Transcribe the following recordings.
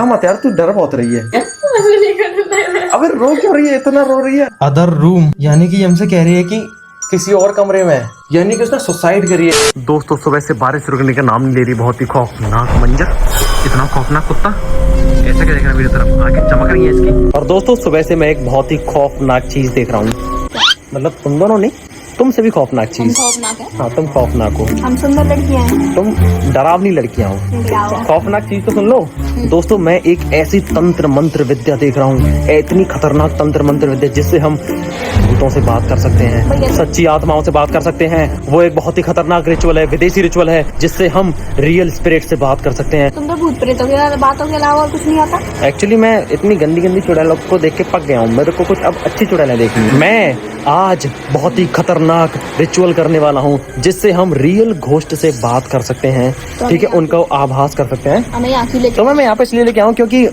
मत यार, तू डर बहुत रही है। अबे रो क्यों रही है, इतना रो रही है? अदर रूम यानी कि हमसे कह रही है कि किसी और कमरे में है, यानी कि उसने सुसाइड करी है। दोस्तों सुबह से बारिश रुकने का नाम नहीं ले रही, बहुत ही खौफनाक मंजर। इतना खौफनाक कुत्ता कैसे देख रहा है मेरी तरफ, आंखें चमक रही है इसकी। और दोस्तों सुबह से मैं एक बहुत ही खौफनाक चीज देख रहा हूँ, मतलब तुम दोनों नहीं, तुमसे भी खौफनाक चीज। खौफनाक है? हाँ तुम खौफनाक हो, हम सुंदर लड़कियां हैं, तुम डरावनी लड़कियां हो। खौफनाक चीज तो सुन लो दोस्तों, मैं एक ऐसी तंत्र मंत्र विद्या देख रहा हूँ, इतनी खतरनाक तंत्र मंत्र विद्या जिससे हम भूतों से बात कर सकते हैं, सच्ची आत्माओं से बात कर सकते हैं। वो एक बहुत ही खतरनाक रिचुअल है, विदेशी रिचुअल है, जिससे हम रियल स्पिरिट से बात कर सकते हैं। तुम तो भूत प्रेतों की बातों के अलावा और कुछ नहीं आता? एक्चुअली मैं इतनी गंदी गंदी चुड़ैलों को देख के पक गया हूँ, मेरे को कुछ अब अच्छी चुड़ैलें देखनी है। मैं आज बहुत ही खतरनाक रिचुअल करने वाला हूँ, जिससे हम रियल घोस्ट से बात कर सकते हैं, ठीक है, उनका आभास कर सकते हैं। हमें यहाँ क्यों लेके? तो मैं यहाँ पे इसलिए लेके आऊँ क्योंकि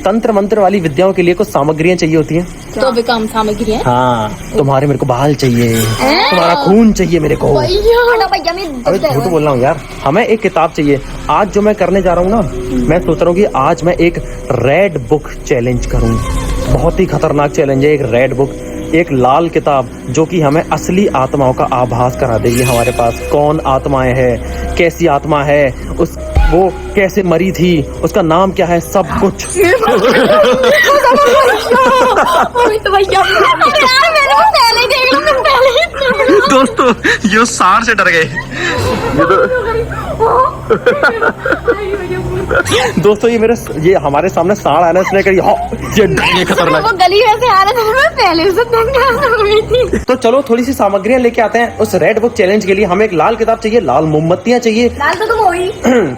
तंत्र मंत्र वाली विद्याओं के लिए कुछ सामग्रियाँ चाहिए होती हैं। तो अभी काम सामग्री है? हाँ, तुम्हारे मेरे को बाल चाहिए, तुम्हारा खून चाहिए मेरे को। अरे झूठ बोल रहा हूँ यार, हमें एक किताब चाहिए। आज जो मैं करने जा रहा हूँ ना, मैं सोच रहा हूँ कि आज मैं एक रेड बुक चैलेंज करूँ। बहुत ही खतरनाक चैलेंज है, एक रेड बुक, एक लाल किताब जो कि हमें असली आत्माओं का आभास करा देगी। हमारे पास कौन आत्माएं है, कैसी आत्मा है, उस वो कैसे मरी थी, उसका नाम क्या है, सब कुछ। दोस्तों ये सार से डर गए। दोस्तों ये हमारे सामने साड़ आया ना, इसने कही ये खतरनाक। वो गली में से आ रहा था, मैं पहले से थी। तो चलो थोड़ी सी सामग्रियां लेके आते हैं उस रेड बुक चैलेंज के लिए। हमें एक लाल किताब चाहिए, लाल मोमबत्तियां चाहिए। लाल तो तुम हो ही।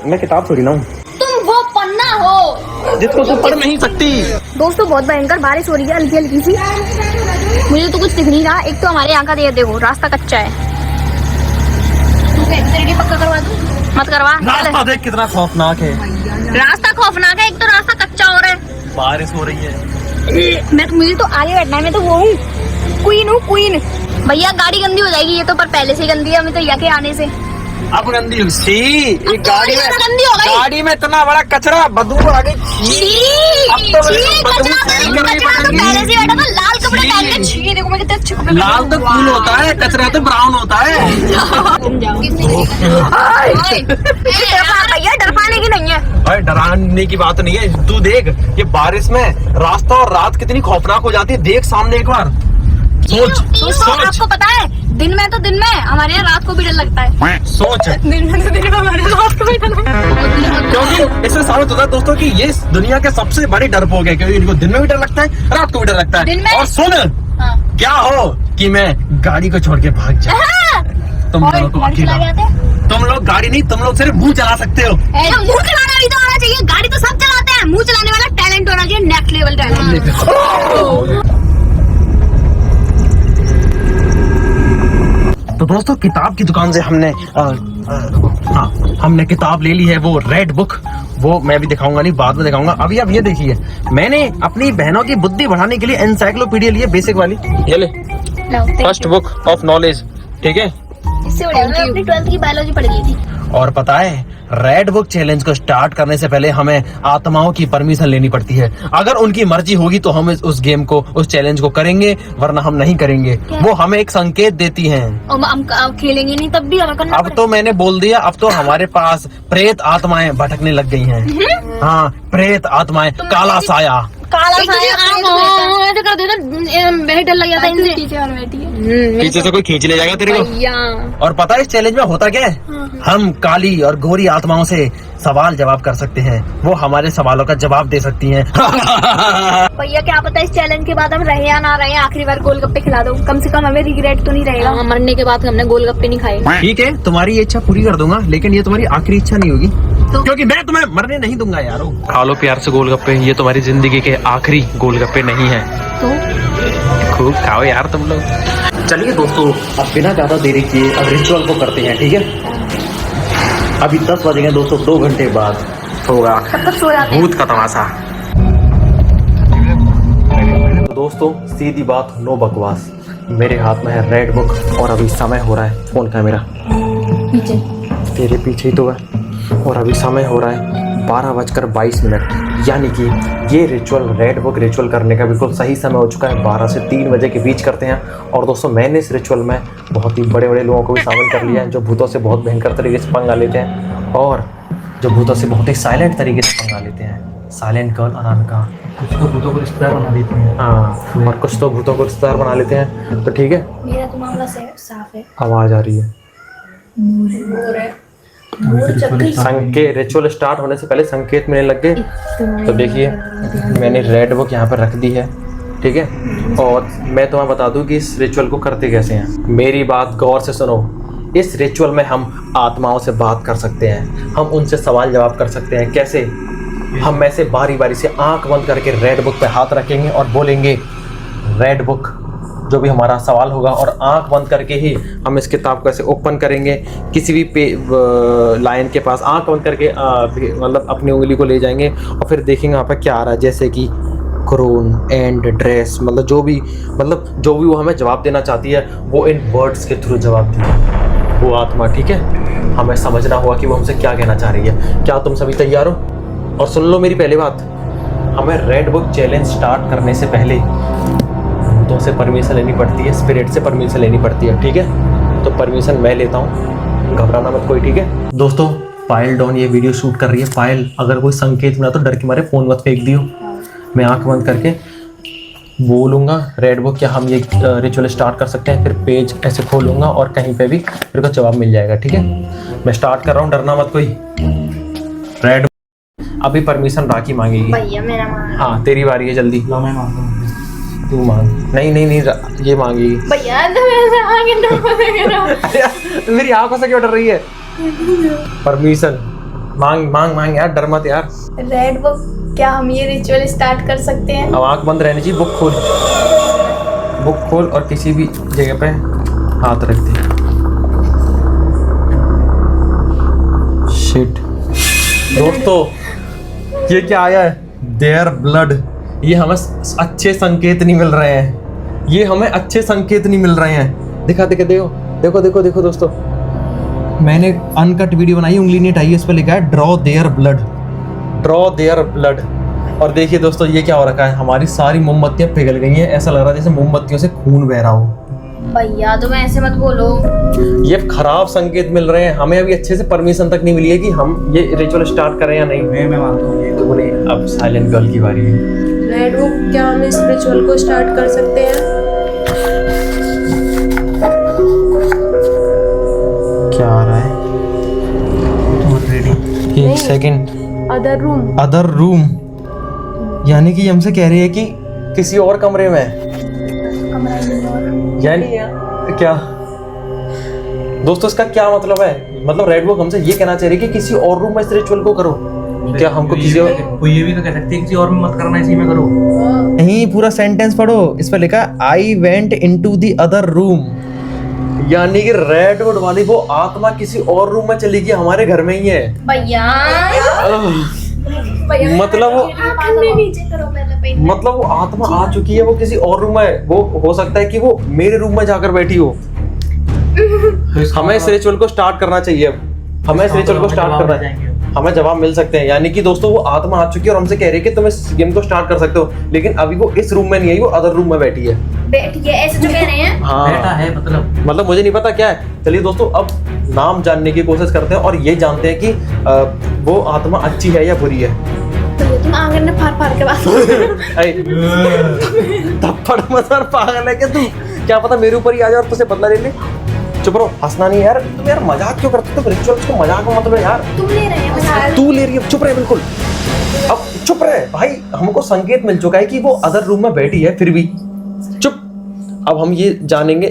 मैं किताब थोड़ी ना हूँ, तुम वो पन्ना हो जिसको तुम पढ़ नहीं सकती। दोस्तों बहुत भयंकर बारिश हो रही है, हल्की हल्की सी। मुझे तो कुछ दिख नहीं रहा। एक तो हमारे यहाँ का देखो रास्ता कच्चा है। पक्का करवा दूं? मत करवा। रास्ता देख कितना खौफनाक है। रास्ता खौफनाक है, एक तो रास्ता कच्चा हो रहा है, बारिश हो रही है। मुझे तो आगे बैठना है, मैं तो वो हूँ, क्वीन हूँ, क्वीन। भैया गाड़ी गंदी हो जाएगी, ये तो पर पहले से गंदी है, हमें तो यहाँ के आने से। अब गंदी हो सी, अब तो गंदी हो गई। गाड़ी में इतना बड़ा कचरा, बदबू आ गई। कचरा तो पहले से बैठा था, लाल कपड़े पहन के। छी देखो मैं कितने अच्छे कपड़े। लाल तो कूल होता है, कचरा तो ब्राउन होता है। तुम जाओ। भैया डर पाने की नहीं है। अरे डराने की बात नहीं है, तू देख ये बारिश में रास्ता और रात कितनी खौफनाक हो जाती है। देख सामने एक बार, सोच। आपको पता है दिन में हमारे यहाँ रात को भी डर लगता है। सोच, दिन में हमारे रात को भी डर लगता है। क्योंकि इससे साबित होता है दोस्तों कि ये दुनिया के सबसे बड़े डरपोक है, क्योंकि इनको दिन में भी डर लगता है, रात को भी डर लगता है। और सुन, क्या हो कि मैं गाड़ी को छोड़ के भाग जाऊं। तुम लोगों को अकेला, तुम लोग गाड़ी नहीं, तुम लोग सिर्फ मुंह चला सकते हो। मुंह चलाना भी तो आना चाहिए, गाड़ी तो सब चलाते हैं, मुंह चलाने वाला टैलेंट होना चाहिए, नेक्स्ट लेवल टैलेंट। तो दोस्तों किताब की दुकान से हमने किताब ले ली है, वो रेड बुक। वो मैं भी दिखाऊंगा नहीं, बाद में दिखाऊंगा। अभी आप ये देखिए, मैंने अपनी बहनों की बुद्धि बढ़ाने के लिए एनसाइक्लोपीडिया ली है, बेसिक वाली। ये ले, फर्स्ट बुक ऑफ नॉलेज, ठीक है। इससे मैंने अपनी 12th की बायोलॉजी पढ़ ली थी। और पता है रेड बुक चैलेंज को स्टार्ट करने से पहले हमें आत्माओं की परमिशन लेनी पड़ती है। अगर उनकी मर्जी होगी तो हम उस गेम को, उस चैलेंज को करेंगे, वरना हम नहीं करेंगे। वो हमें एक संकेत देती हैं। हम खेलेंगे नहीं तब भी हमें करना। अब तो मैंने बोल दिया, अब तो हमारे पास प्रेत आत्माएं भटकने लग गई हैं। हाँ, प्रेत आत्माएं, काला साया। काला साया ऐसे कर देना, डर लग जाता है इनसे। पीछे से कोई खींच ले जाएगा तेरे को। और पता है इस चैलेंज में होता क्या है? हम काली और गोरी आत्माओं से सवाल जवाब कर सकते हैं, वो हमारे सवालों का जवाब दे सकती हैं। भैया क्या पता इस चैलेंज के बाद हम रहे या ना रहे, आखिरी बार गोलगप्पे खिला दो, कम से कम हमें रिग्रेट तो नहीं रहेगा। मरने के बाद हमने गोलगप्पे नहीं खाए। ठीक है, तुम्हारी इच्छा पूरी कर दूंगा, लेकिन ये तुम्हारी आखिरी इच्छा नहीं होगी, क्योंकि मैं तुम्हें मरने नहीं दूंगा यारो। खा लो प्यार से गोलगप्पे, ये तुम्हारी जिंदगी के आखिरी गोलगप्पे नहीं है। तो खूब खाओ यार तुम लोग। चलिए दोस्तों, अब बिना ज्यादा देरी किए अब रिचुअल को करते हैं, ठीक है। अभी 10 बजेंगे दोस्तों, 2 घंटे बाद होगा भूत का तमाशा। तो दोस्तों सीधी बात, नो बकवास। मेरे हाथ में है रेड बुक और अभी समय हो रहा है, फोन का मेरा पीछे तेरे पीछे ही तो है, और अभी समय हो रहा है 12:22, यानी कि ये रिचुअल, रेड बुक रिचुअल करने का बिल्कुल सही समय हो चुका है। 12 से 3 बजे के बीच करते हैं। और दोस्तों मैंने इस रिचुअल में बहुत ही बड़े बड़े लोगों को भी शामिल कर लिया है, जो भूतों से बहुत भयंकर तरीके से पंगा लेते हैं और जो भूतों से बहुत ही साइलेंट तरीके से पंगा लेते हैं। साइलेंट गर्ल अनामिका, कुछ तो भूतों को रिश्तेदार बना देते हैं। हाँ, और कुछ तो भूतों को रिश्तेदार बना लेते हैं। तो ठीक है, मेरा तो मामला साफ है। आवाज़ आ रही है। संकेत, रिचुअल स्टार्ट होने से पहले संकेत मिलने लग गए। तो देखिए मैंने रेड बुक यहाँ पर रख दी है, ठीक है। और मैं तुम्हें बता दूं कि इस रिचुअल को करते कैसे हैं। मेरी बात गौर से सुनो। इस रिचुअल में हम आत्माओं से बात कर सकते हैं, हम उनसे सवाल जवाब कर सकते हैं। कैसे? हम ऐसे बारी बारी से आंख बंद करके रेड बुक पे हाथ रखेंगे और बोलेंगे रेड बुक, जो भी हमारा सवाल होगा, और आंख बंद करके ही हम इस किताब को ऐसे ओपन करेंगे। किसी भी लाइन के पास आंख बंद करके मतलब अपनी उंगली को ले जाएंगे और फिर देखेंगे वहाँ पर क्या आ रहा है, जैसे कि क्रोन एंड ड्रेस, मतलब जो भी वो हमें जवाब देना चाहती है वो इन वर्ड्स के थ्रू जवाब देगी वो आत्मा, ठीक है। हमें समझना होगा कि वो हमसे क्या कहना चाह रही है। क्या तुम सभी तैयार हो? और सुन लो मेरी पहली बात, हमें रेड बुक चैलेंज स्टार्ट करने से पहले भूतों से परमिशन लेनी पड़ती है, स्पिरिट से परमिशन लेनी पड़ती है, ठीक है। तो परमिशन मैं लेता हूँ, घबराना मत कोई, ठीक है। दोस्तों पायल डॉन ये वीडियो शूट कर रही है। पायल, अगर कोई संकेत मिला तो डर के मारे फ़ोन मत फेंक दियो। मैं आंख बंद करके बोलूँगा रेड बुक क्या हम ये रिचुअल स्टार्ट कर सकते हैं, फिर पेज ऐसे खोलूँगा और कहीं पे भी मेरे को जवाब मिल जाएगा, ठीक है। मैं स्टार्ट कर रहा हूँ, डरना मत कोई। रेड अभी परमिशन राखी मांगेगी। भैया मेरा मांग। हाँ तेरी बारी है, जल्दी। लो मैं मांगता हूँ। तू मांग। नहीं नहीं नहीं, ये मांगेगी। भैया तो मेरे आगे डर मेरी आंखों से क्यों डर रही है? परमिशन मांग मांग मांग यार, डर मत यार। रेड बुक क्या हम ये रिचुअल स्टार्ट कर सकते हैं? अब आंख बंद रहनी चाहिए। बुक खोल और किसी भी जगह पे हाथ रख दे। शिट दोस्तों, ये क्या आया है? Their blood. ये हमें अच्छे संकेत नहीं मिल रहे हैं, ये हमें अच्छे संकेत नहीं मिल रहे हैं। दिखा देखो देखो देखो देखो दोस्तों, मैंने अनकट वीडियो बनाई, उंगली नहीं हटाई, इस पर लिखा है draw their blood, draw their blood. और देखिए दोस्तों ये क्या हो रखा है, हमारी सारी मोमबत्तियां पिघल गई हैं। ऐसा लग रहा है जैसे मोमबत्तियों से खून बह रहा हो। भैया तुम ऐसे मत बोलो, ये खराब संकेत मिल रहे हैं। हमें अभी अच्छे से परमिशन तक नहीं मिली है कि हम ये रिचुअल स्टार्ट करें या नहीं। मैं मानता हूँ ये तो बोले अब साइलेंट गर्ल की बारी है। रेड बुक क्या हम इस रिचुअल को स्टार्ट कर सकते हैं? क्या आ रहा है? एक सेकंड। अदर रूम, यानी कि हमसे कह रही है कि किसी और कमरे में। यानी क्या दोस्तों, इसका क्या मतलब है? मतलब रेड बुक हमसे ये कहना चाह रही है कि किसी और रूम में इस रिचुअल को करो। क्या हमको किसी और कोई ये भी तो कह सकते हैं किसी और में मत करना, इसी में करो। नहीं, पूरा सेंटेंस पढ़ो। इस पर लिखा I went into the other room, यानी कि रेडवुड वाली वो आत्मा किसी और रूम में चली गई, हमारे घर में ही है। भैया मतलब वो नीचे करो पहले। मतलब वो आत्मा आ चुकी है, वो किसी और रूम में। वो हो सकता है कि वो मेरे रूम में जाकर बैठी हो। हमें इस रिचुअल को स्टार्ट करना चाहिए। हमें इस रिचुअल को स्टार्ट करना है, हमें जवाब मिल सकते हैं। यानी कि दोस्तों वो आत्मा आ चुकी है और हमसे कह रही है कि तुम इस गेम को स्टार्ट कर सकते हो, लेकिन अभी वो इस रूम में नहीं आई, वो अदर रूम में बैठी है। बैठी है ऐसे जो कह रहे हैं। हाँ बेटा है मतलब मुझे नहीं पता क्या है। चलिए दोस्तों अब नाम जानने की कोशिश करते हैं और ये जानते हैं कि वो आत्मा अच्छी है या बुरी है। भैया तुम आंगन में फाड़ के बात थप्पड़ मसर पागल है क्या तू? क्या पता मेरे ऊपर ही आ जाए और तुझे बदला ले ले। चुप रहो, हंसना नहीं यार। तुम यार मजाक क्यों करते हो? रिचुअल्स को मजाक में मतलब है यार। तुम ले रहे हैं, तू ले रही है, चुप रहे बिल्कुल। अब चुप रहे भाई, हमको संकेत मिल चुका है कि वो अदर रूम में बैठी है, फिर भी चुप। अब हम ये जानेंगे,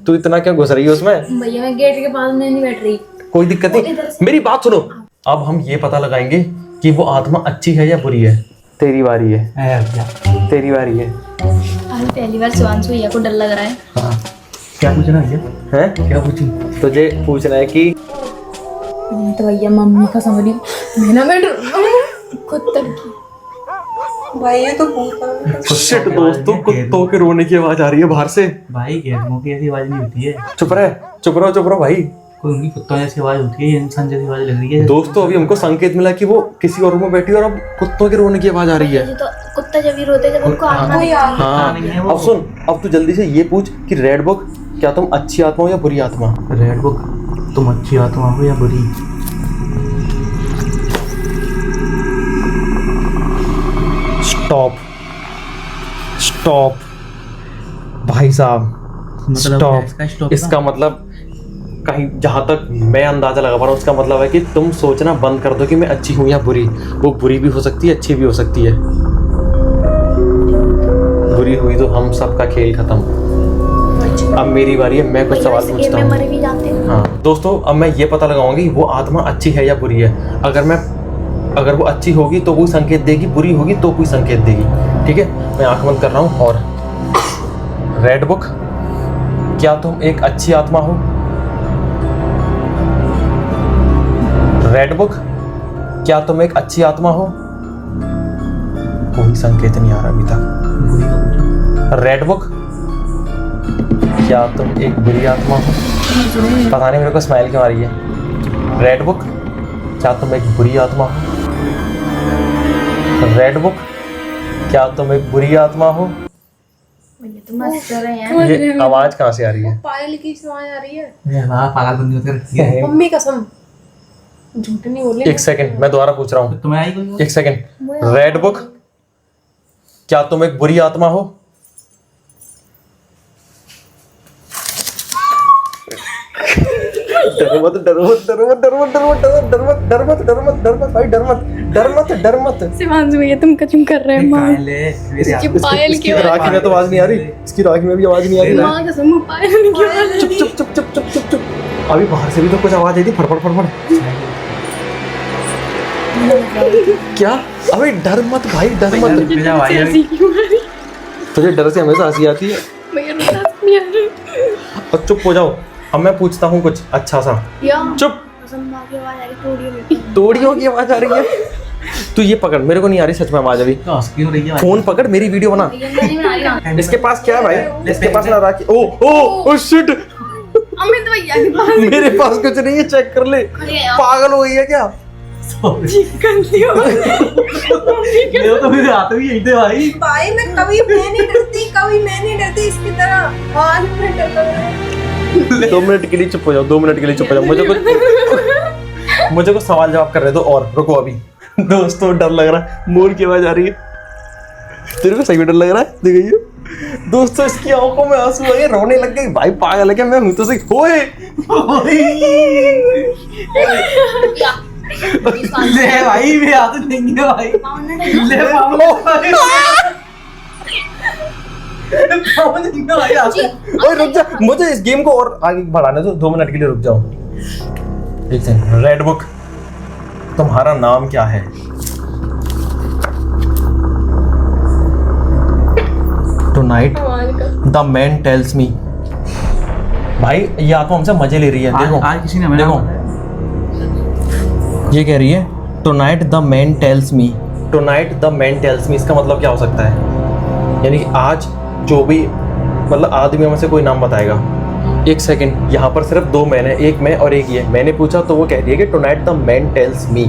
तू इतना क्या घुस रही है उसमें? भैया मैं गेट के पास में नहीं बैठ रही। कोई दिक्कत नहीं, मेरी बात सुनो। अब हम ये पता लगाएंगे कि वो आत्मा अच्छी है या बुरी है। तेरी बारी है, तेरी बारी है। आज पहली बार शिवांशु भैया को डर लग रहा है। हाँ क्या पूछना है? क्या पूछूं? तुझे पूछना है कि तो भैया मम्मी का समझ रही मैं ना बैठ कुत्ते की। भाई ये तो भूत शिट दोस्तों, कुत्तों के रोने की आवाज आ रही है बाहर से। भाई गेटों की ऐसी आवाज नहीं होती है। चुप रहो भाई, कोई उनकी कुत्तों जैसी आवाज होती है, ये इंसान जैसी आवाज लग रही है। दोस्तों अभी हमको संकेत मिला कि वो किसी और रूम में बैठी है और अब कुत्तों के रोने की आवाज आ रही है। तो कुत्ता जब भी रोते जब उनको आत्मा कोई आ गया। हाँ नहीं है वो। अब सुन, अब तू जल्दी से ये पूछ कि रेड बुक क्या तुम अच्छी आत्मा हो या बुरी आत्मा? रेड बुक, तुम अच्छी आत्मा हो या बुरी? स्टॉप स्टॉप भाई साहब, मतलब स्टॉप। इसका stop इसका मतलब कहीं जहां तक मैं अंदाजा लगा पा रहा हूँ, उसका मतलब है कि तुम सोचना बंद कर दो कि मैं अच्छी हूँ या बुरी। वो बुरी भी हो सकती है, अच्छी भी हो सकती है। बुरी हुई तो हम सबका खेल खत्म। अब मेरी बारी है, मैं कुछ सवाल पूछता हूँ। मरे भी जाते हैं। हाँ दोस्तों, अब मैं ये पता लगाऊंगा कि वो आत्मा अच्छी है या बुरी है। अगर वो अच्छी होगी तो कोई संकेत देगी, बुरी होगी तो कोई संकेत देगी। ठीक है, मैं आंख बंद कर रहा हूँ। और रेड बुक, क्या तुम एक अच्छी आत्मा हो? रेड बुक, क्या तुम एक अच्छी आत्मा हो? कोई संकेत नहीं आ रहा अभी तक। रेड बुक, क्या तुम एक बुरी आत्मा हो? पता नहीं मेरे को स्माइल क्यों आ रही है। रेड बुक, क्या तुम एक बुरी आत्मा हो? रेड बुक, क्या तुम एक बुरी आत्मा हो? तुम हंस रहे हैं। ये आवाज कहाँ से आ रही है? पायल की आवाज आ रही है। ये हमारा पागलबंदी होकर रखी है। मम्मी कसम, झूठ नहीं बोले। एक सेकंड, मैं दोबारा पूछ रहा हूँ। तुम्हें आई कोई? एक सेकंड। रेड बुक, क्या तुम एक बुरी आत्मा हो? डर मत डर मत डर मत डर मत डर मत डर मत डर मत डर मत डर मत भाई, डर मत डर मत डर मत। शिवांशु भैया तुम कचुम कर रहे हैं। माँ इसकी पायल इसकी राखी में तो आवाज नहीं आ रही, इसकी राखी में भी आवाज नहीं आ रही। माँ कसम पायल नहीं क्यों? चुप चुप चुप चुप चुप चुप चुप। अभी बाहर से भी तो कुछ आवाज आई थी, फड़फड़ फड़फड़। क्या? अबे डर मत भाई, डर मत। तुझे डर से हमेशा हंसी आती है। और चुप हो जाओ, अब मैं पूछता हूँ कुछ अच्छा सा। चुप। तोड़ियों की आवाज आ रही है। तू ये पकड़, मेरे को नहीं आ रही सच में आवाज अभी। तो हंस क्यों रही है? फोन पकड़, मेरी वीडियो बना। इसके पास क्या है भाई? इसके पास ना राखी। ओ ओ ओ शिट, अमित भैया के पास मेरे पास कुछ नहीं है, चेक कर ले। पागल हो गई है क्या? मेरे तो मेरे हाथ भी यही थे भाई। भाई मैं मैं नहीं डरती इसकी तरह। आज मैं डर 2 मिनट के लिए चुप हो जाओ, 2 मिनट के लिए चुप हो जाओ। मुझे कुछ सवाल जवाब कर रहे दो और रुको अभी। दोस्तों डर लग रहा है, मोर की आवाज आ रही है। तेरे को सही में डर लग रहा है? देखिए दोस्तों, इसकी आंखों में आंसू आ गए, रोने लग गई। भाई पागल है क्या? मैं हूं तो सही। ओए ले भाई, मेरे हाथ नहीं है भाई। ले ओए रुक जा, मुझे इस गेम को और आगे बढ़ाने दो। 2 मिनट के लिए रुक जाओ। एक सेकंड। रेड बुक, तुम्हारा नाम क्या है? Tonight the man tells me. भाई ये आत्मा हमसे मजे ले रही है। देखो आज किसी ने हमें देखो, ये कह रही है tonight the man tells me. Tonight the man tells me, इसका मतलब क्या हो सकता है? यानी कि आज जो भी, मतलब आदमियों में से कोई नाम बताएगा। एक सेकंड, यहाँ पर सिर्फ 2 मैन है, एक मैं और एक ये। मैंने पूछा तो वो कह रही है कि tonight the man tells me,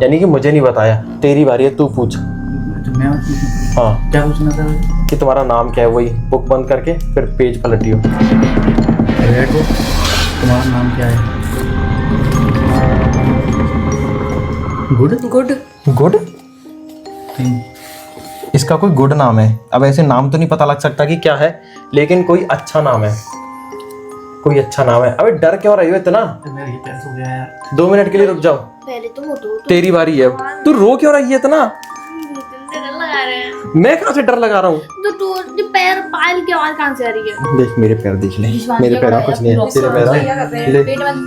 यानी कि मुझे नहीं बताया। तेरी बारी है, तू पूछ। हाँ, क्या पूछना था? कि तुम्हारा नाम क्या है? वही बुक बंद करके फिर पेज पलटियो। रेड बुक, तुम्हारा नाम क्या है? गुड गुड गुड, इसका कोई गुड नाम है। अब ऐसे नाम तो नहीं पता लग सकता कि क्या है, लेकिन कोई अच्छा नाम है, कोई अच्छा नाम है। अबे डर क्यों रही हो इतना? मेरा ये पैर हो गया यार। 2 मिनट के लिए रुक जाओ। पहले तुम उठो। तेरी बारी है। तू रो क्यों रही है इतना? डर लगा रहे हैं। मैं कहाँ से डर लगा रहा हूँ? तो पैर पायल की आवाज कहाँ से आ रही है? देख मेरे पैर, देख ले मेरे पैर में कुछ नहीं है। तेरे पैर ले।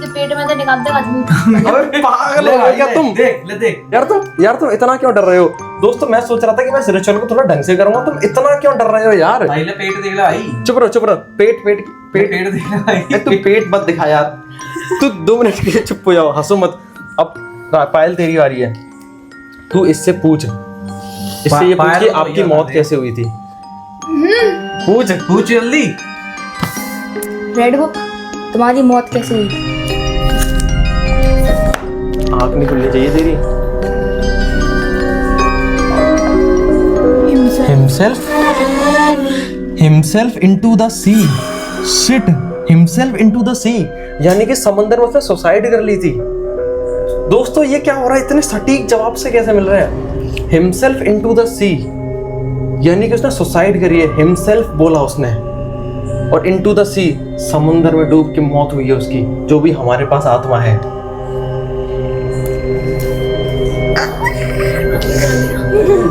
पेट में तो निकालते हैं। अबे पागल हो गए क्या तुम? देख यार तुम इतना क्यों डर रहे हो? दोस्तों मैं सोच रहा था कि मैं इस रिचुअल को थोड़ा ढंग से करूंगा, तुम इतना क्यों डर रहे हो यार? भाई ले पेट देख ले भाई। चुप रहो। पेट पेट देख ले भाई। तू पेट मत दिखा यार। तू 2 मिनट के लिए चुप हो जाओ, हंसो मत। अब पायल तेरी बारी है, तू इससे पूछ। इससे ये पूछ कि आपकी मौत कैसे हुई थी। पूछ जल्दी। रेड बुक, तुम्हारी मौत कैसे हुई? आँख नहीं खुलनी चाहिए तेरी। Himself into the sea. Shit. Himself into the sea. यानी कि समंदर में उसने सुसाइड कर ली थी। दोस्तों ये क्या हो रहा है? इतने सटीक जवाब से कैसे मिल रहा है? Himself into the sea. यानी कि उसने सुसाइड करी है। Himself बोला उसने, और into the sea समुंदर में डूब के मौत हुई है उसकी, जो भी हमारे पास आत्मा है।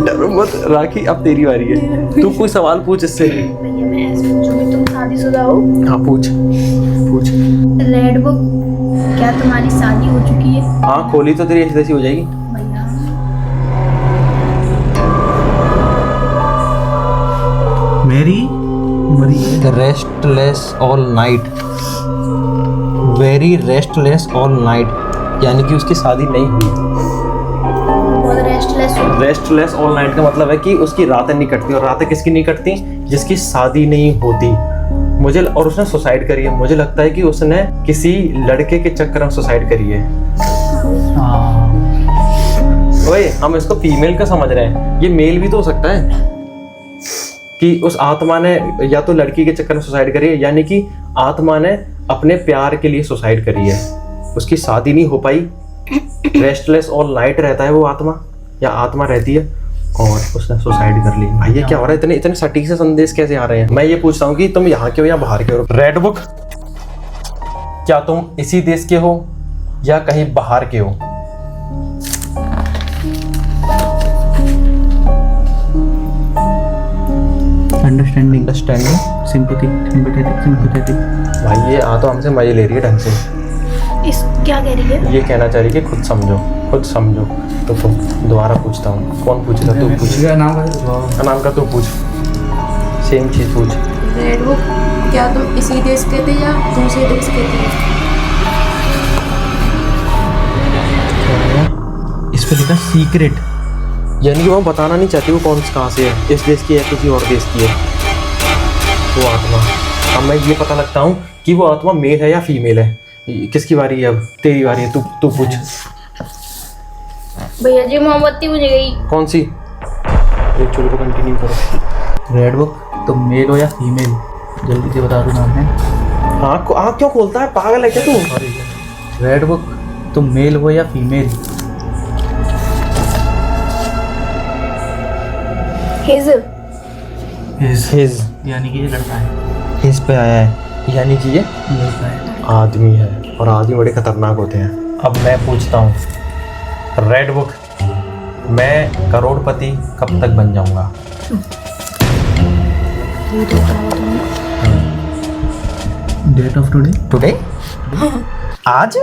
डरो मत राखी, अब तेरी बारी है। तू कोई सवाल पूछ इससे। भैया मैं ऐसे पूछूंगी, तुम शादीशुदा हो? हाँ पूछ पूछ। रेड बुक, क्या तुम्हारी शादी हो चुकी है? हाँ खोली तो तेरी ऐसी तैसी हो जाएगी। भैया मेरी restless all night, very restless all night, यानी कि उसकी शादी नहीं हुई। बहुत रेस्टलेस हो। रेस्टलेस ऑल नाइट का मतलब है कि उसकी रातें नहीं कटती, और रातें किसकी नहीं कटती? जिसकी शादी नहीं होती। मुझे और उसने सुसाइड करी है। मुझे लगता है कि उसने किसी लड़के के चक्कर में सुसाइड करी है। ओए हम इसको फीमेल का समझ रहे हैं, ये मेल भी तो हो सकता है कि उस आत्मा ने या तो लड़की के चक्कर में सुसाइड करी है, यानी कि आत्मा ने अपने प्यार के लिए सुसाइड करी है। उसकी शादी नहीं हो पाई, रेस्टलेस ऑल नाइट रहता है वो आत्मा, या आत्मा रहती है, और उसने सुसाइड कर ली। भाई ये क्या हो रहा है? इतने सटीक से संदेश कैसे आ रहे हैं? मैं ये पूछता हूँ कि तुम यहाँ के हो या बाहर के हो? रेड बुक, क्या तुम इसी देश के हो या कहीं बाहर के हो? Understanding, sympathetic. भाई ये तो हमसे मजे ले रही है ढंग से। इस क्या कह रही है? ये कहना चाह रही है कि खुद समझो। तो दोबारा पूछता हूँ, कौन पूछेगा? तू पूछ। नाम का तू पूछ, सेम चीज पूछ। रेड बुक, क्या तुम इसी देश के थे या दूसरे देश के थे? इस पे लिखा सीक्रेट, यानी कि वो बताना नहीं चाहती वो कहाँ से है, इस देश की है किसी और देश की है वो आत्मा। अब मैं ये पता लगता हूँ कि वो आत्मा मेल है या फीमेल है। किसकी बारी है अब? तेरी बारी है, तू पूछ। भैया जी मोमबत्ती बुझ गई। कौन सी? एक चलो को कंटिन्यू करो। रेड बुक, तुम मेल हो या फीमेल? जल्दी से बता दो नाम है। आँख क्यों खोलता है? पागल है क्या तू? रेड बुक, तुम मेल हो या फीमेल? हिज, यानी कि ये लड़का है। हिज पे आया है, यानी कि ये लड़का है। आदमी है, और आदमी बड़े खतरनाक होते हैं। अब मैं पूछता हूँ, रेड बुक, मैं करोड़पति कब तक बन जाऊंगा? Date of today? आज?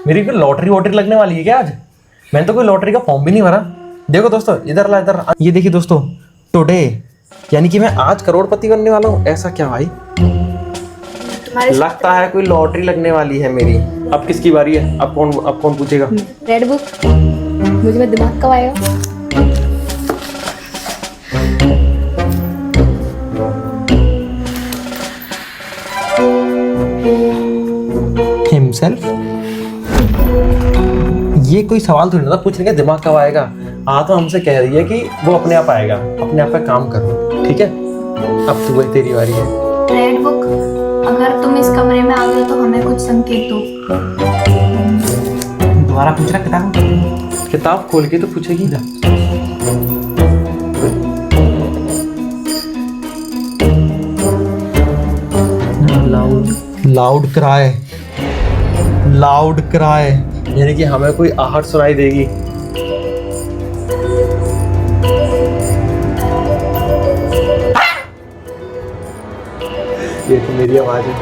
मेरी कोई लॉटरी वॉटरी लगने वाली है क्या आज? मैंने तो कोई लॉटरी का फॉर्म भी नहीं भरा। देखो दोस्तों, इधर ये देखिए दोस्तों, टुडे यानी कि मैं आज करोड़पति बनने वाला हूँ। ऐसा क्या भाई? लगता है कोई लॉटरी लगने वाली है मेरी। अब किसकी बारी है? अब कौन पूछेगा? रेड बुक, मुझे में दिमाग कब आएगा? हिमसेल्फ? ये कोई सवाल थोड़ी ना था पूछने का दिमाग कब आएगा। तो हमसे कह रही है कि वो अपने आप आएगा, अपने आप पे काम करो, ठीक है? अब तू है, तेरी बारी है। रेड बुक, अगर तुम इस कमरे में आ गए तो हमें कुछ संकेत दो। दोबारा पूछ रहा किताब खोल के तो पूछेगी ना। लाउड क्राई, यानी कि हमें कोई आहट सुनाई देगी। ये तो मेरी आवाज है,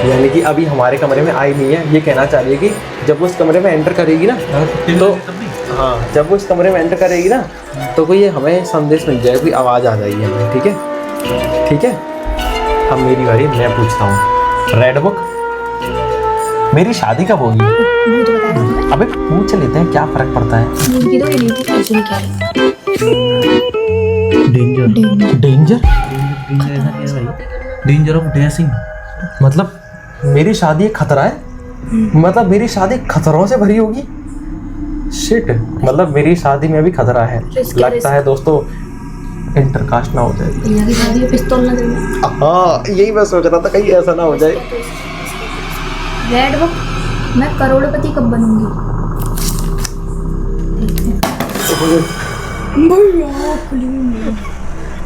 यानी कि अभी हमारे कमरे में आई नहीं है। ये कहना चाह रही है कि जब वो उस कमरे में एंटर करेगी ना, तो हाँ, जब वो इस कमरे में एंटर करेगी ना, तो कोई हमें संदेश मिल जाएगा, कोई आवाज़ आ जाएगी हमें। ठीक है, ठीक है। अब मेरी बारी, मैं पूछता हूँ। रेड बुक, मेरी शादी कब होगी? अबे पूछ लेते हैं, क्या फर्क पड़ता है? डेंजर डेंजर ऑफ डेसिंग, मतलब मेरी शादी एक खतरा है? मतलब मेरी शादी खतरों से भरी होगी? शिट, मतलब मेरी शादी में भी खतरा है। लगता है दोस्तों इंटरकास्ट ना हो जाए। भैया की शादी में पिस्तौल ना चल। हाँ यही मैं सोच रहा था, कहीं ऐसा ना हो जाए। रेड बुक, मैं करोड़पति कब बनूंगी?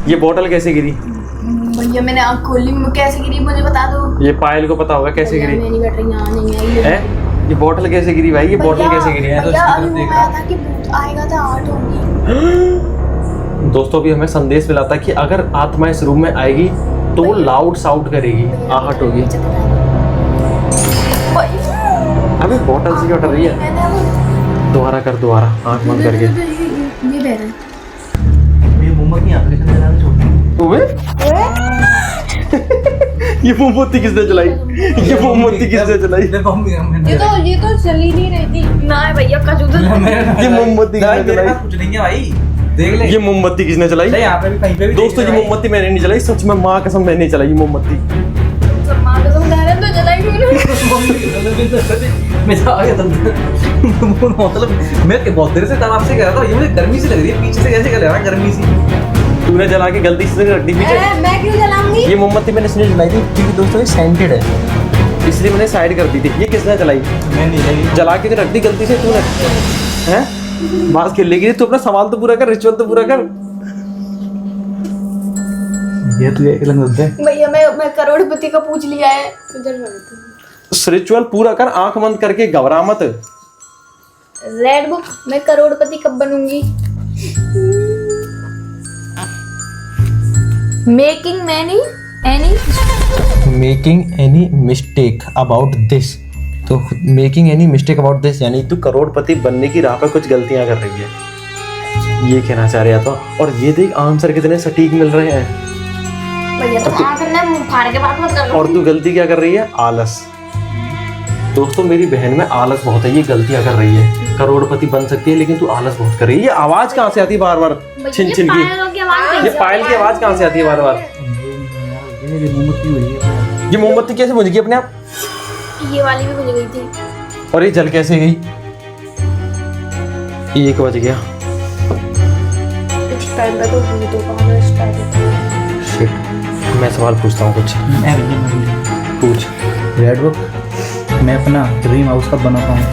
ये बोतल कैसे गिरी? भैया मैंने आँख खोली, कैसे गिरी मुझे बता दो। ये पायल को पता होगा कैसे गिरी मेरी बैटरी यहाँ नहीं आई है। ये बोतल कैसे गिरी भाई? ये बोतल कैसे गिरी है? भैया अभी वो आया था कि भूत आएगा था, आठ होंगी। दोस्तों भी हमें संदेश मिला था कि अगर आत्मा इस रूम में आएगी तो वो लाउड साउट करेगी, आहट होगी। अबे बोतल से क्यों उठ रही है? दोबारा कर, दोबारा आँख बंद करके। ये बह रहा है। ये मोमबत्ती यहाँ पे चला रहा ये मोमबत्ती किसने जलाई? ये मोमबत्ती किसने जलाई? ये तो चली नहीं रही थी ना भैया का जूता। ये मोमबत्ती किसने जलाई? कुछ नहीं है भाई, देख ले। ये मोमबत्ती किसने जलाई? यहाँ पे भी कहीं पे भी दोस्तों ये मोमबत्ती मैंने नहीं जलाई, सच में माँ कसम मैंने नहीं जलाई ये मोमबत्ती। माँ कसम कह रहे हैं तो जलाई क्यों नहीं? मैं आ गया मतलब मैं बहुत देर से तब से कह रहा था, ये मुझे गर्मी सी लग रही है, पीछे से कैसे कर रहा है गर्मी सी। तूने जला के गलती से रख दी पीछे। मैं क्यों जलाऊंगी? ये मोमबत्ती मैंने इसलिए जलाई थी क्योंकि दोस्तों ये सेंटेड है, इसलिए मैंने साइड कर दी थी। ये किसने जलाई? मैं नहीं जलाई। जला के रख दी गलती से तूने, हैं? बात खेलने के लिए तू अपना सवाल तो पूरा कर, रिचुअल तो पूरा कर। ये तुझे एक लंग लगता है भैया मैं करोड़पति का पूछ लिया है। रिचुअल पूरा कर, आंख बंद करके, घबरा मत। रेड बुक, मैं करोड़पति कब बनूंगी? Making any mistake about this. तो making any mistake about this यानी तू करोड़पति बनने की राह पर कुछ गलतियां कर रही है, ये कहना चाह रहा था। और ये देख आंसर कितने सटीक मिल रहे हैं भैया। तो मुंह फाड़ के बात मत कर। और तू गलती क्या कर रही है? आलस। दोस्तों मेरी बहन में आलस बहुत है, ये गलतियां कर रही है। करोड़पति बन सकती है लेकिन तू आलस बहुत कर रही है। ये आवाज कहाँ से आती है बार बार छिन छिन की? ये पायल की आवाज कहाँ से आती है बार बार? ये मोमबत्ती हुई है। ये मोमबत्ती कैसे बुझ गई अपने आप? ये वाली भी बुझ गई थी। और ये जल कैसे गई? 1 बज गया। इस टाइम पे तो भूतों का है, इस टाइम पे। शिट, मैं सवाल पूछता हूँ कुछ। पूछ। रेड बुक, मैं अपना ड्रीम हाउस कब बनाता हूँ?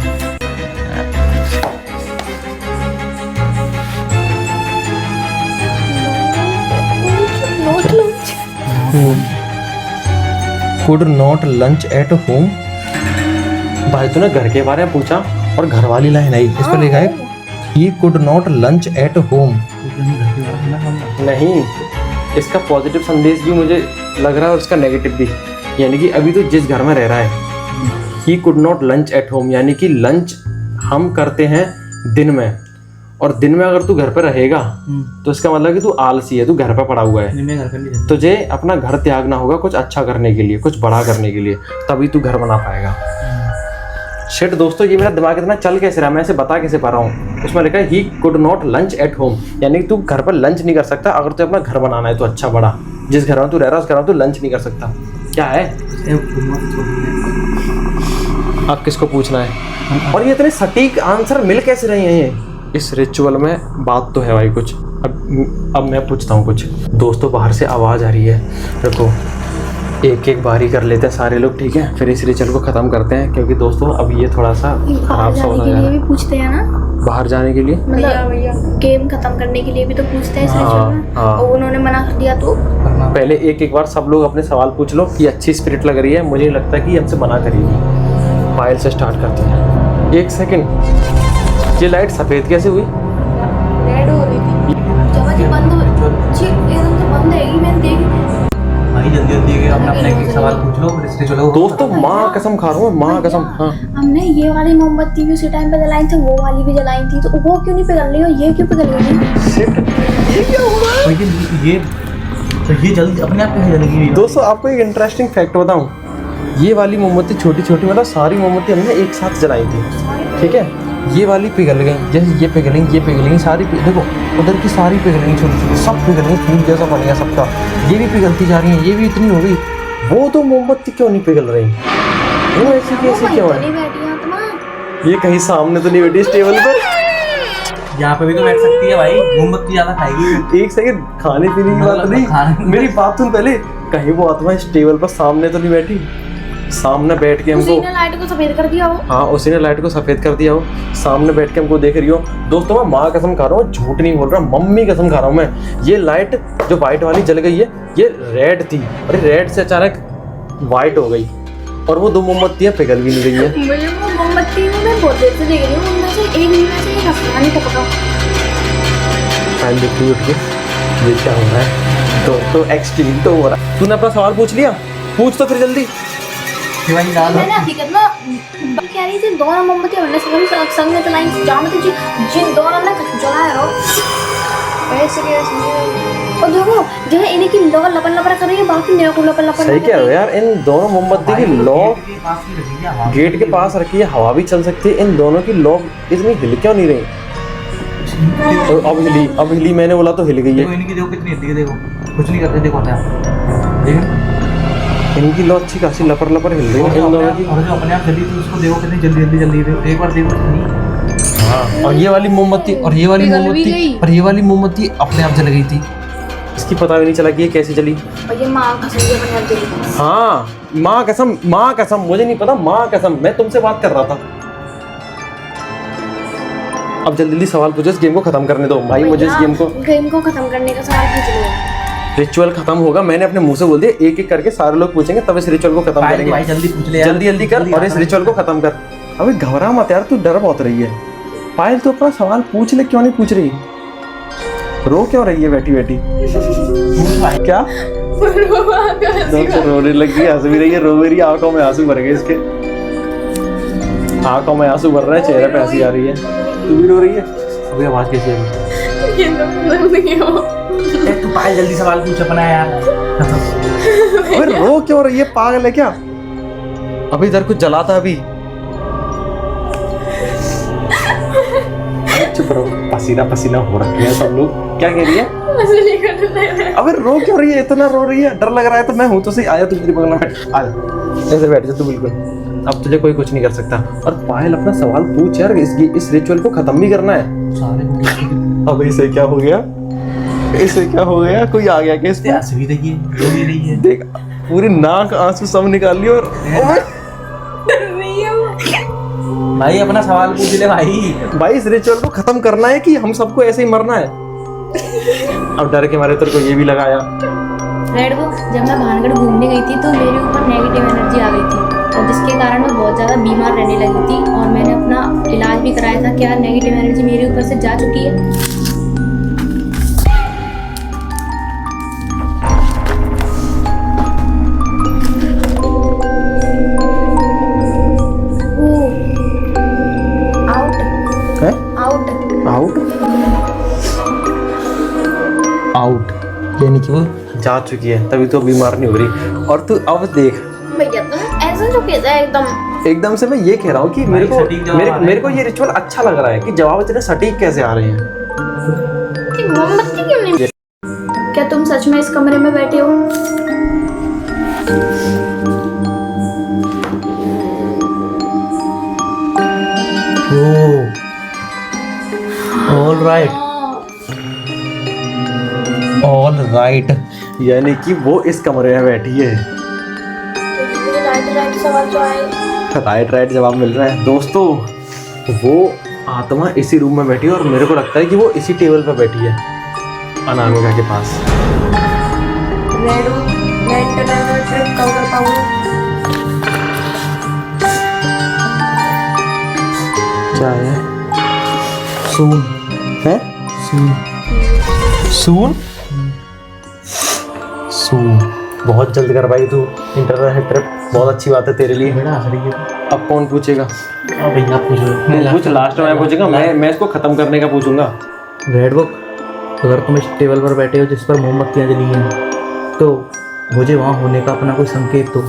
Could not lunch at home. भाई तूने घर के बारे में पूछा और घर वाली लाइन आई, इस पर लिखा है he could not lunch at home. नहीं, इसका पॉजिटिव संदेश भी मुझे लग रहा है और इसका नेगेटिव भी। यानी कि अभी तो जिस घर में रह रहा है, he could not lunch at home यानी कि लंच हम करते हैं दिन में, और दिन में अगर तू घर पर रहेगा तो इसका मतलब कि तू आलसी है, तू घर पर पड़ा हुआ है। तुझे अपना घर त्यागना होगा कुछ अच्छा करने के लिए, कुछ बड़ा करने के लिए, तभी तू घर बना पाएगा। शिट दोस्तों, ये मेरा दिमाग इतना चल कैसे रहा, मैं इसे बता कैसे पा रहा हूँ। उसमें लिखा है he could not lunch at home यानी कि तू घर पर लंच नहीं कर सकता। अगर तुझे अपना घर बनाना है तो अच्छा बड़ा, जिस घर में तू रह रहा है उस घर में तू लंच नहीं कर सकता। क्या है? अब किसको पूछना है? और ये इतने सटीक आंसर मिल कैसे रहे हैं ये? इस रिचुअल में बात तो है भाई कुछ। अब मैं पूछता हूँ कुछ। दोस्तों बाहर से आवाज़ आ रही है, देखो एक एक बारी कर लेते हैं सारे लोग, ठीक है? फिर इस रिचुअल को ख़त्म करते हैं क्योंकि दोस्तों अब ये थोड़ा सा खराब सा हो जाएगा। भी पूछते हैं ना बाहर जाने के लिए, मतलब गेम खत्म करने के लिए भी तो पूछते हैं इस हाँ, रिचुअल में। हाँ। और उन्होंने मना कर दिया तो पहले एक एक बार सब लोग अपने सवाल पूछ लो कि अच्छी स्पिरिट लग रही है, मुझे लगता है कि हमसे मना करेगी। पायल से स्टार्ट करते हैं। 1 सेकंड, ये लाइट सफ़ेद कैसे हुई? रेड हो रही थी जब ये बंद हो एकदम से बंद है, मैंने देखी। भाई जल्दी जल्दी अपना अपना एक सवाल पूछ लो, फिर इससे चलो। दोस्तों माँ कसम खा रहा हूँ, माँ कसम। हाँ, हमने ये वाली मोमबत्ती भी उसी टाइम पे जलाई थी, वो वाली भी जलाई थी, तो वो क्यों नहीं पिघल रही और ये क्यों पिघल रही है? ये क्या हुआ? ये जल्दी अपने आप कैसे जलेगी? दोस्तों आपको एक इंटरेस्टिंग फैक्ट बताऊं, ये वाली मोमबत्ती छोटी छोटी मतलब सारी मोमबत्ती हमने एक साथ जलाई थी, ठीक है? ये वाली पिघल गई, जैसे ये पिघलेंगी सारी, देखो उधर की सारी पिघलेंगी, छोटी छोटी सब पिघल गई, फूल जैसा बन गया सबका। ये भी पिघलती जा रही है, ये भी इतनी हो गई। वो तो मोमबत्ती क्यों नहीं पिघल रही? वो ऐसी कैसे क्यों है? ये कहीं सामने तो नहीं बैठी इस टेबल पर? यहाँ पे भी तो बैठ सकती है भाई, मोमबत्ती ज्यादा खाएगी। एक सेकंड, खाने पीने की बात नहीं, मेरी बात सुन पहले। कहीं वो आत्मा इस टेबल पर सामने तो नहीं बैठी? सामने बैठ के हमको, उसी ने लाइट को सफेद कर दिया हो। हाँ उसी ने लाइट को सफेद कर दिया हो, सामने बैठ के हमको देख रही हो। दोस्तों मैं माँ कसम खा रहा हूँ, झूठ नहीं बोल रहा, मम्मी कसम खा रहा हूँ मैं। ये लाइट जो व्हाइट वाली जल गई है, ये रेड थी, और रेड से अचानक व्हाइट हो गई, और वो 2 मोमबत्तियां पिघल भी नहीं रही है। मुझे वो मोमबत्ती को मैं बहुत देर से देख रही हूँ, उनमें से एक में से एक आसमानी टपका। टाइम देखती उठ के, ये क्या हो रहा है? तो एक्सट्रीम तो हो रहा है। तूने अपना सवाल पूछ लिया? पूछ तो फिर जल्दी। शिवानी डाल मैंने हकीकत में कह रही थी दोनों मोमबत्ती हमने संग में चलाई, जहाँ तुझे जिन दोनों ने जलाया हो ऐसे कैसे। और देखो जो है इन्हें की लौ लपन लपन कर रही है, बाकी मेरे को लपन लपन। सही कह रहे हो यार, इन दोनों मोमबत्ती की लौ गेट के पास रखी है, हवा भी चल सकती है, इन दोनों की लौ इतनी हिल क्यों नहीं रही? और अब हिली, मैंने बोला तो हिल गई है। इनकी देखो कितनी हिलती है, देखो कुछ नहीं करते, देखो देखो इनकी लौ अच्छी खासी लपर लपर हिल रही है इन दोनों की। और जो अपने आप जल्दी थी उसको देखो कितनी जल्दी देखो, एक बार देखो नहीं। हाँ, और ये वाली मोमबत्ती, और ये वाली मोमबत्ती, और ये वाली मोमबत्ती अपने आप जल गई थी। इसकी पता भी नहीं चला कि ये कैसे चली। और ये माँ कसम से अपने आप जली। हाँ माँ कसम, मुझे नहीं पता, माँ कसम, मैं तुमसे बात कर रहा था। अब जल्दी सवाल पूछो, इस गेम को खत्म करने दो भाई, मुझे इस गेम को खत्म करने का सवाल पूछ लो। रिचुअल खत्म होगा, मैंने अपने मुंह से बोल दिया, एक एक करके सारे लोग पूछेंगे, तब इस रिचुअल को खत्म करेंगे। भाई जल्दी पूछ ले, जल्दी कर, और इस रिचुअल को खत्म कर। अबे घबरा मत यार, तू डर बहुत रही है। पायल तू अपना सवाल पूछ ले, क्यों नहीं पूछ रही? रो क्यों रही है बैठी बैठी? क्या रोने लगी, हंस भी रही है, रो भी रही है, आंखों में आंसू भर गए इसके, आंखों में आंसू भर रहे हैं, चेहरे पे हंसी आ रही है। तू भी रो रही है? अभी आवाज कैसी है? तू पायल जल्दी सवाल पूछ अपना यार। अबे रो क्यों रही है, पागल है क्या? अभी इधर कुछ जला था अभी। चुप रहो, पसीना पसीना हो रखे हैं सब लोग। क्या कह रही है? अबे रो क्यों रही है, इतना रो रही है? डर लग रहा है तो मैं हूं तो सही, आया तू मेरी बगल में बैठ, आ ऐसे बैठ जा तू बिल्कुल। अब तुझे कोई कुछ नहीं कर सकता। और पायल अपना सवाल पूछ यार, इस रिचुअल को खत्म भी करना है। अब इसे क्या हो गया, इसे क्या हो गया? कोई आ गया क्या इसमें? हंस भी रही है, रो भी रही है, देख पूरी नाक आंसू सब निकाल लिया। और भाई अपना सवाल पूछ ले भाई। इस रिचुअल को खत्म करना है कि हम सबको ऐसे ही मरना है? अब डर के मारे तेरे को ये भी लगाया। रेड को जब मैं भानगढ़ घूमने गई थी तो मेरे ऊपर नेगेटिव एनर्जी आ गई थी, और जिसके कारण मैं बहुत ज़्यादा बीमार रहने लगी थी, और मैंने अपना इलाज भी कराया था। क्या नेगेटिव एनर्जी मेरे ऊपर से जा चुकी है? आउट यानी कि वो जा चुकी है, तभी तो बीमार नहीं हो रही। और तू अब देख भैया तुम ऐसा जो कहता है एकदम से मैं ये कह रहा हूँ कि मेरे को ये रिचुअल अच्छा लग रहा है कि जवाब इतने सटीक कैसे आ रहे हैं। मोमबत्ती क्यों नहीं? क्या तुम सच में इस कमरे में बैठे हो? ऑल राइट, यानी कि वो इस कमरे में बैठी है। राइट जवाब मिल रहा है दोस्तों। वो आत्मा इसी रूम में बैठी है, और मेरे को लगता है कि वो इसी टेबल पर बैठी है अनामिका के पास। क्या है? सून है? सून बहुत जल्द कर पाई तू इंटरनेशनल ट्रिप, बहुत अच्छी बात है तेरे लिए। अब कौन पूछेगा? भैया पूछ, लास्ट में मैं पूछूंगा। मैं इसको खत्म करने का पूछूंगा। रेड बुक, अगर तुम इस टेबल पर बैठे हो जिस पर मोमबत्तियां जली हैं, तो मुझे वहाँ होने का अपना कोई संकेत दो।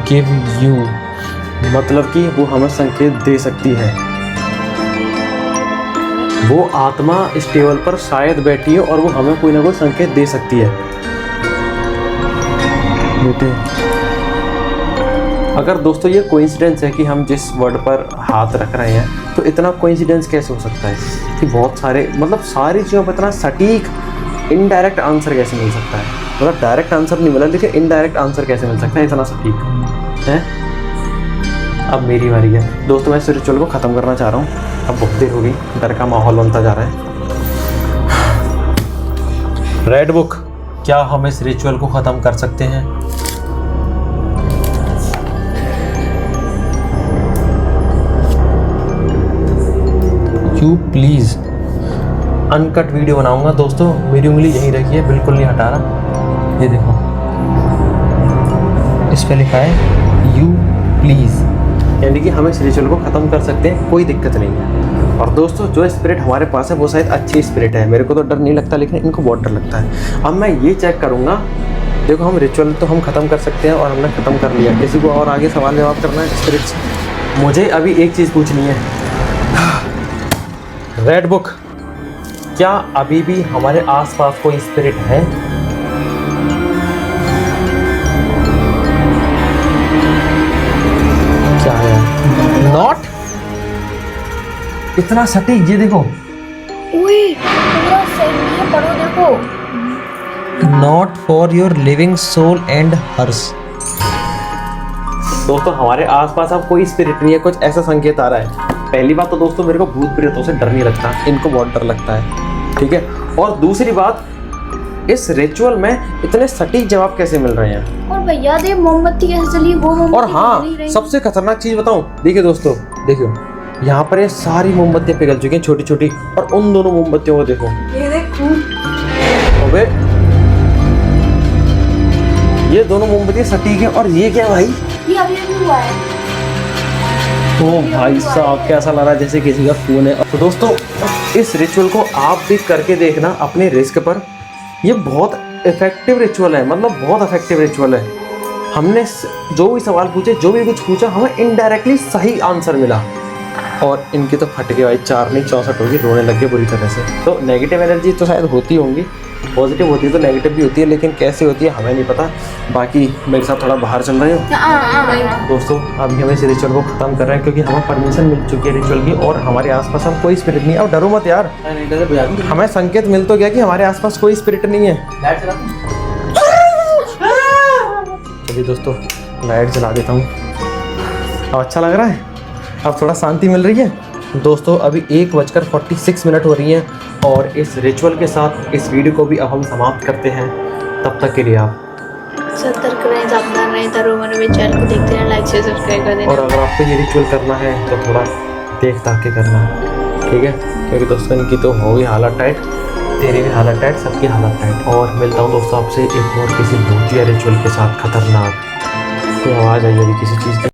गिव यू मतलब कि वो हमें संकेत दे सकती है। वो आत्मा इस टेबल पर शायद बैठी है और वो हमें कोई ना कोई संकेत दे सकती है। बेटे, अगर दोस्तों ये कोइंसिडेंस है कि हम जिस वर्ड पर हाथ रख रहे हैं, तो इतना कोइंसिडेंस कैसे हो सकता है कि बहुत सारे मतलब सारी चीज़ों पर इतना सटीक इनडायरेक्ट आंसर कैसे मिल सकता है? मतलब डायरेक्ट आंसर नहीं मिला, लेकिन इनडायरेक्ट आंसर कैसे मिल सकता है इतना सटीक है? अब मेरी बारी है दोस्तों, मैं इस रिचुअल को ख़त्म करना चाह रहा हूँ। अब बहुत देर हो गई, डर का माहौल बनता जा रहा है। रेड बुक, क्या हम इस रिचुअल को ख़त्म कर सकते हैं? You please. अनकट वीडियो बनाऊंगा दोस्तों, मेरी उंगली यहीं रखी है, बिल्कुल नहीं हटा रहा। ये देखो, इस पे लिखा है यू प्लीज़, यानी कि हम इस रिचुअल को ख़त्म कर सकते हैं, कोई दिक्कत नहीं है। और दोस्तों जो स्पिरिट हमारे पास है वो शायद अच्छी स्पिरिट है, मेरे को तो डर नहीं लगता, लेकिन इनको बहुत डर लगता है। अब मैं ये चेक करूँगा। देखो, हम रिचुअल तो हम ख़त्म कर सकते हैं और हमने ख़त्म कर लिया। किसी को और आगे सवाल जवाब करना है स्पिरिट से? मुझे अभी एक चीज़ पूछनी है। रेड बुक, क्या अभी भी हमारे आसपास कोई स्पिरिट है? क्या है? नॉट। इतना सटीक, ये देखो, ओए पूरा सही है, पढ़ो देखो। Not for your living soul and hers. दोस्तों हमारे आसपास अब कोई स्पिरिट नहीं है, कुछ ऐसा संकेत आ रहा है। पहली बात तो दोस्तों मेरे को भूत प्रेतों से डर नहीं लगता, इनको बहुत डर लगता है, ठीक है। और दूसरी बात, इस रिचुअल में इतने सटीक जवाब कैसे मिल रहे हैं? और भैया दे मोमबत्ती कैसे चली, वो मोमबत्ती और हाँ, जल ही रही। सबसे खतरनाक चीज बताऊं, देखिए दोस्तों, देखियो यहाँ पर ये सारी मोमबत्तियां पिघल चुकी हैं छोटी छोटी, और उन दोनों मोमबत्तियों को देखो। ये देखो, अबे ये दोनों मोमबत्तियां सटीक है, और ये क्या भाई? ये अभी अभी हुआ है। ओ भाई साहब, कैसा लग रहा है जैसे किसी का खून है। तो दोस्तों इस रिचुअल को आप भी करके देखना अपने रिस्क पर। ये बहुत इफेक्टिव रिचुअल है, मतलब बहुत इफेक्टिव रिचुअल है। हमने जो भी सवाल पूछे, जो भी कुछ पूछा, हमें इनडायरेक्टली सही आंसर मिला। और इनकी तो फट गई भाई, 4 नहीं 64 होगी, रोने लग गए बुरी तरह से। तो नेगेटिव एनर्जी तो शायद होती होंगी, पॉजिटिव होती है तो नेगेटिव भी होती है, लेकिन कैसे होती है हमें नहीं पता। बाकी मेरे साथ थोड़ा बाहर चल रहे हो दोस्तों। अभी हम इस रिचुअल को ख़त्म कर रहे हैं, क्योंकि हमें परमिशन मिल चुकी है रिचुअल की, और हमारे आसपास अब कोई स्पिरिट नहीं है। अब डरो मत यार, हमें संकेत मिल तो गया कि हमारे आसपास कोई स्पिरिट नहीं है। चलिए दोस्तों, लाइट जला देता हूँ। अब अच्छा लग रहा है, अब थोड़ा शांति मिल रही है। दोस्तों अभी 1:46 हो रही हैं, और इस रिचुअल के साथ इस वीडियो को भी अब हम समाप्त करते हैं। तब तक के लिए आप सतर्क रहें, सावधान रहें, तरोमर में चैनल को देखते रहें, लाइक शेयर सब्सक्राइब कर देना। और अगर आपको ये रिचुअल करना है तो थोड़ा देख ताक के करना, ठीक है, क्योंकि दोस्तों इनकी तो होगी हालत टाइट, तेरी भी हालत टाइट, सबकी हालत टाइट। और मिलता हूँ दोस्तों आपसे एक और किसी भूतिया रिचुअल के साथ, खतरनाक। कोई आवाज़ आई अभी किसी चीज़ की।